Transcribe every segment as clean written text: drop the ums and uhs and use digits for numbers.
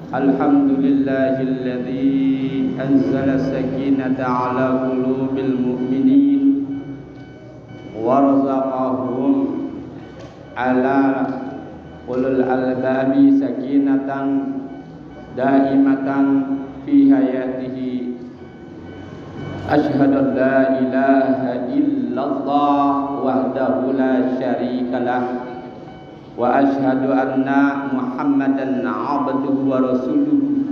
Alhamdulillahilladzi anzala sakinata ala qulubil mu'minin wa razaqahum ala ulul albabi sakinatan daimatan fi hayatihi. Asyhadu an la ilaha illallah wahdahu la syarikalah wa asyhadu anna Muhammadan abduhu wa rasuluhu.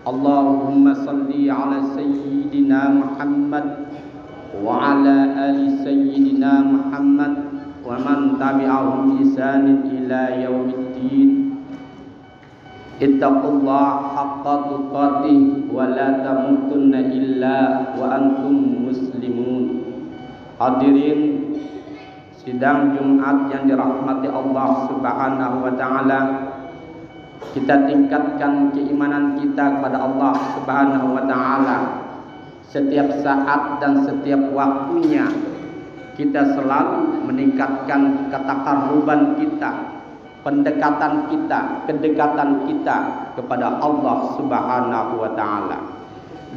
Allahumma salli ala sayyidina Muhammad wa ala ali sayyidina Muhammad wa man tabi'ahum bi ihsanin ila yaumiddin. Ittaqullaha haqqa tuqatih wa la tamutunna illa wa antum muslimun. Hadirin sidang Jumat yang dirahmati Allah Subhanahu wa taala, kita tingkatkan keimanan kita kepada Allah Subhanahu wa taala. Setiap saat dan setiap waktunya kita selalu meningkatkan ketaqarruban kita, pendekatan kita, kedekatan kita kepada Allah Subhanahu wa taala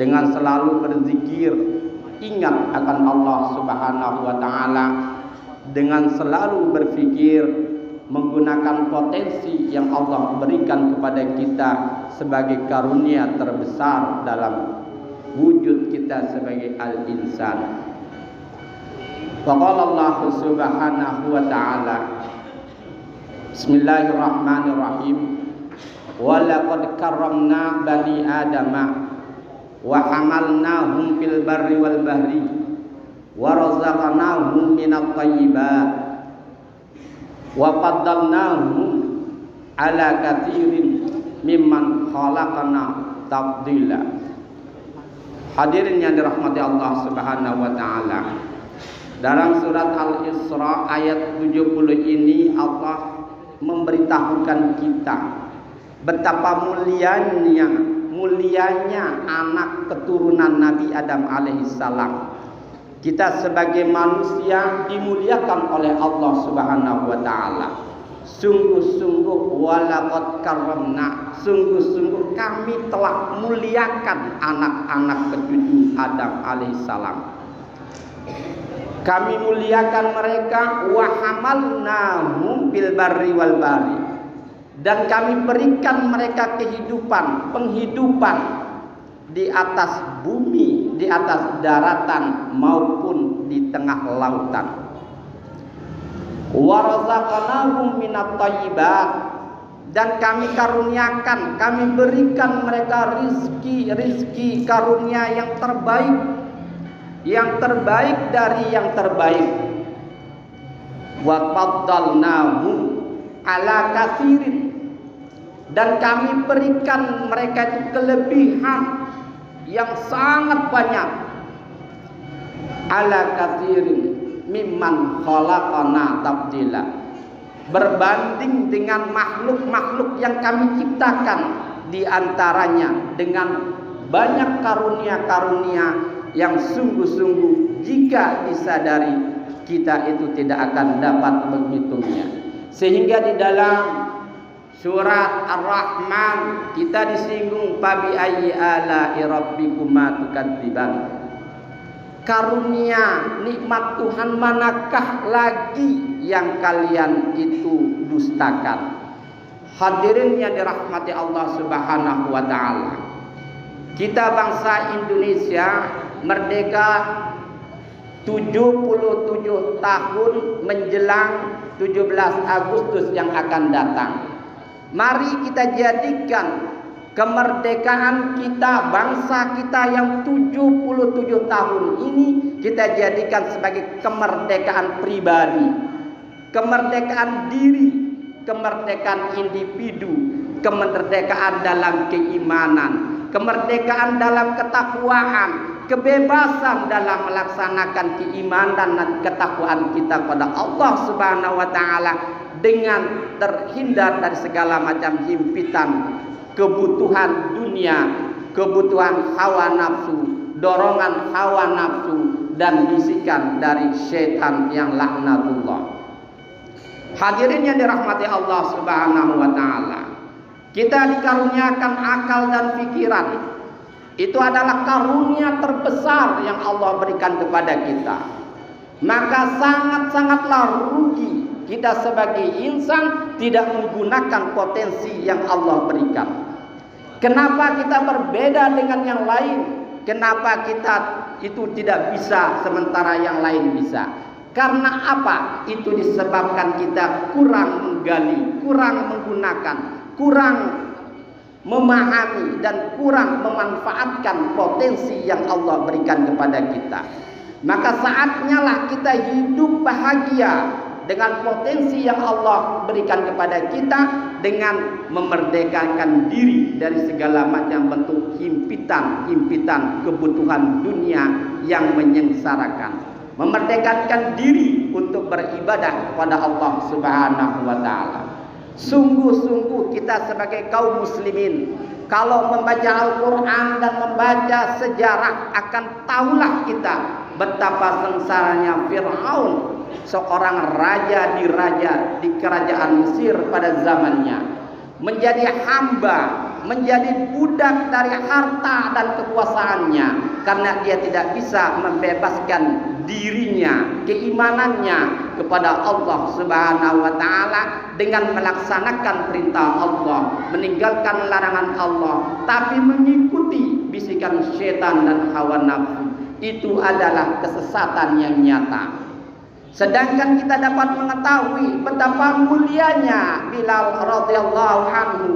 dengan selalu berzikir, ingat akan Allah Subhanahu wa taala, dengan selalu berfikir menggunakan potensi yang Allah berikan kepada kita sebagai karunia terbesar dalam wujud kita sebagai al-insan. Faqala Allah Subhanahu wa taala, Bismillahirrahmanirrahim. Wa laqad karramna bani adama wa hamalnahum fil barri wal bahri wa razaqnahum minat thayyibat wa faddalnahum ala katsirin mimman khalaqna tafdila. Hadirin yang dirahmati Allah Subhanahu wa taala, dalam surat Al-Isra ayat 70 ini Allah memberitahukan kita betapa mulianya anak keturunan Nabi Adam alaihissalam. Kita sebagai manusia dimuliakan oleh Allah Subhanahu wa taala. Sungguh-sungguh walaqad karramna, sungguh-sungguh kami telah muliakan anak-anak cucu Adam alaihissalam. Kami muliakan mereka, wa hamalnahum bil barri wal bahri, dan kami berikan mereka kehidupan, penghidupan di atas bumi, di atas daratan maupun di tengah lautan. Wa razaqnahum minat thayyibat, dan kami karuniakan, kami berikan mereka rizki karunia yang terbaik dari yang terbaik. Wa faddalnahum ala katsirin, dan kami berikan mereka itu kelebihan yang sangat banyak. Ala katsirin mimman khalaqna tafdila, berbanding dengan makhluk-makhluk yang kami ciptakan, di antaranya dengan banyak karunia-karunia yang sungguh-sungguh jika disadari kita itu tidak akan dapat menghitungnya. Sehingga di dalam surat Ar-Rahman kita disinggung fabi ayyi ala'i rabbikuma tukadziban. Karunia nikmat Tuhan manakah lagi yang kalian itu dustakan? Hadirin yang dirahmati Allah Subhanahu wa taala, kita bangsa Indonesia merdeka 77 tahun menjelang 17 Agustus yang akan datang. Mari kita jadikan kemerdekaan kita, bangsa kita yang 77 tahun ini, kita jadikan sebagai kemerdekaan pribadi, kemerdekaan diri, kemerdekaan individu, kemerdekaan dalam keimanan, kemerdekaan dalam ketakwaan, kebebasan dalam melaksanakan keimanan dan ketakwaan kita kepada Allah Subhanahu wa taala, dengan terhindar dari segala macam himpitan kebutuhan dunia, kebutuhan hawa nafsu, dorongan hawa nafsu, dan bisikan dari syaitan yang laknatullah. Hadirin yang dirahmati Allah Subhanahu wa taala, Kita dikaruniakan akal dan pikiran. Itu adalah karunia terbesar yang Allah berikan kepada kita. Maka sangat-sangatlah rugi kita sebagai insan tidak menggunakan potensi yang Allah berikan. Kenapa kita berbeda dengan yang lain? Kenapa kita itu tidak bisa sementara yang lain bisa? Karena apa? Itu disebabkan kita kurang menggali, kurang menggunakan, kurang memahami dan kurang memanfaatkan potensi yang Allah berikan kepada kita. Maka saatnya lah kita hidup bahagia dengan potensi yang Allah berikan kepada kita, dengan memerdekakan diri dari segala macam bentuk himpitan kebutuhan dunia yang menyengsarakan. Memerdekakan diri untuk beribadah kepada Allah Subhanahu wa taala. Sungguh-sungguh kita sebagai kaum muslimin, kalau membaca Al-Quran dan membaca sejarah, akan tahulah kita betapa sengsaranya Fir'aun, seorang raja di kerajaan Mesir pada zamannya, menjadi hamba, menjadi budak dari harta dan kekuasaannya, karena dia tidak bisa membebaskan dirinya, keimanannya kepada Allah Subhanahu wa taala dengan melaksanakan perintah Allah, meninggalkan larangan Allah, tapi mengikuti bisikan setan dan hawa nafsu. Itu adalah kesesatan yang nyata. Sedangkan kita dapat mengetahui betapa mulianya Bilal radhiyallahu anhu,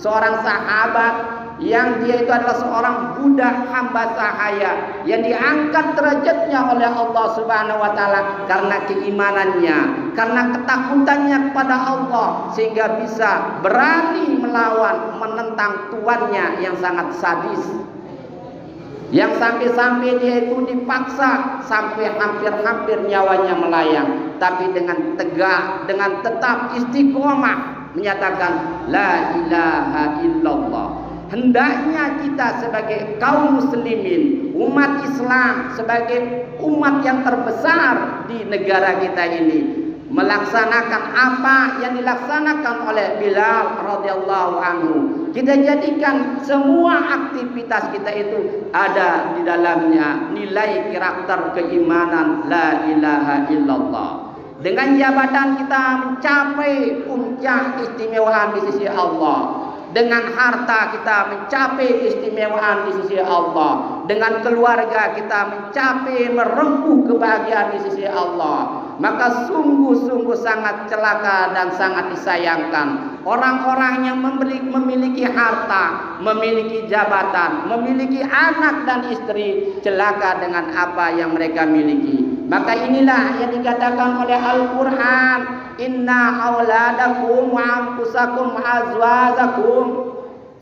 seorang sahabat yang dia itu adalah seorang budak hamba sahaya yang diangkat derajatnya oleh Allah Subhanahu wa taala karena keimanannya, karena ketakutannya kepada Allah, sehingga bisa berani melawan, menentang tuannya yang sangat sadis, yang sampai-sampai dia itu dipaksa sampai hampir-hampir nyawanya melayang, tapi dengan tegak, dengan tetap istiqomah menyatakan la ilaha illallah. Hendaknya kita sebagai kaum muslimin, umat Islam, sebagai umat yang terbesar di negara kita ini, melaksanakan apa yang dilaksanakan oleh Bilal radhiyallahu anhu. Kita jadikan semua aktivitas kita itu ada di dalamnya nilai karakter keimanan la ilaha illallah. Dengan jabatan kita mencapai puncak keistimewaan di sisi Allah. Dengan harta kita mencapai keistimewaan di sisi Allah. Dengan keluarga kita mencapai merengkuh kebahagiaan di sisi Allah. Maka sungguh-sungguh sangat celaka dan sangat disayangkan orang-orang yang memiliki harta, memiliki jabatan, memiliki anak dan istri, celaka dengan apa yang mereka miliki. Maka inilah yang dikatakan oleh Al-Quran, inna auladakum wa anfusakum azwajakum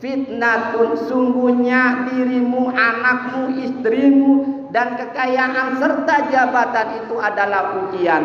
fitnatun, sungguhnya dirimu, anakmu, istrimu, dan kekayaan serta jabatan itu adalah ujian,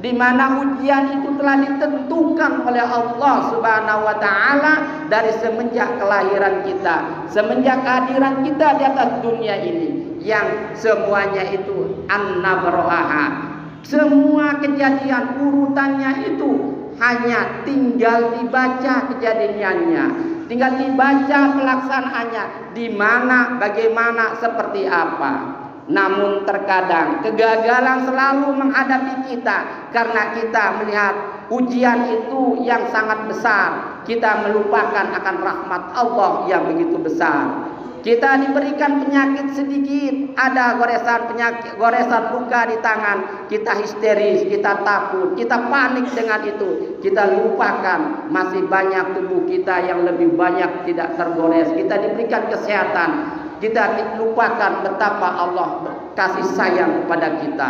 di mana ujian itu telah ditentukan oleh Allah Subhanahu wa taala dari semenjak kelahiran kita, semenjak kehadiran kita di atas dunia ini, yang semuanya itu an-nabro'aha. Semua kejadian urutannya itu hanya tinggal dibaca kejadiannya, tinggal dibaca pelaksanaannya, di mana, bagaimana, seperti apa. Namun terkadang kegagalan selalu menghadapi kita karena kita melihat ujian itu yang sangat besar. Kita melupakan akan rahmat Allah yang begitu besar. Kita diberikan penyakit sedikit, ada goresan luka di tangan, kita histeris, kita takut, kita panik dengan itu. Kita lupakan masih banyak tubuh kita yang lebih banyak tidak tergores. Kita diberikan kesehatan, kita lupakan betapa Allah kasih sayang kepada kita.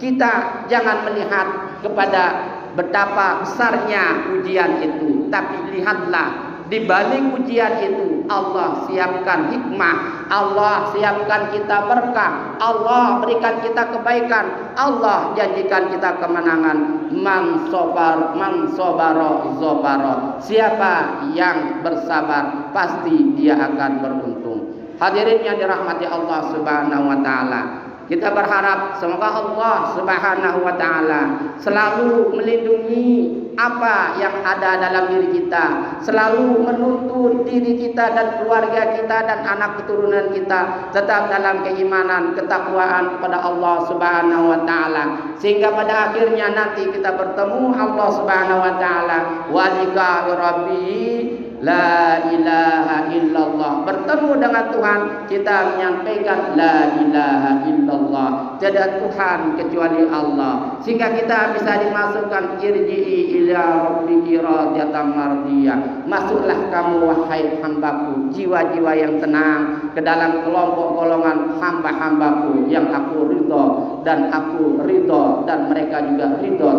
Kita jangan melihat kepada betapa besarnya ujian itu, tapi lihatlah di balik ujian itu Allah siapkan hikmah, Allah siapkan kita berkah, Allah berikan kita kebaikan, Allah janjikan kita kemenangan. Man sobaro zobaro, siapa yang bersabar pasti dia akan beruntung. Hadirin yang dirahmati Allah Subhanahu wa taala, kita berharap semoga Allah Subhanahu wa taala selalu melindungi apa yang ada dalam diri kita, selalu menuntun diri kita dan keluarga kita dan anak keturunan kita tetap dalam keimanan, ketakwaan kepada Allah Subhanahu wa taala, sehingga pada akhirnya nanti kita bertemu Allah Subhanahu wa taala wa liqa'i rabbi la ilaha illallah. Bertemu dengan Tuhan, kita menyampaikan la ilaha illallah, tiada Tuhan kecuali Allah, sehingga kita bisa dimasukkan irji'i ila rabbiki radiyatan mardiyah. Masuklah kamu wahai hambaku, jiwa-jiwa yang tenang, ke dalam kelompok golongan hamba-hambaku yang aku ridho dan aku ridho dan mereka juga ridho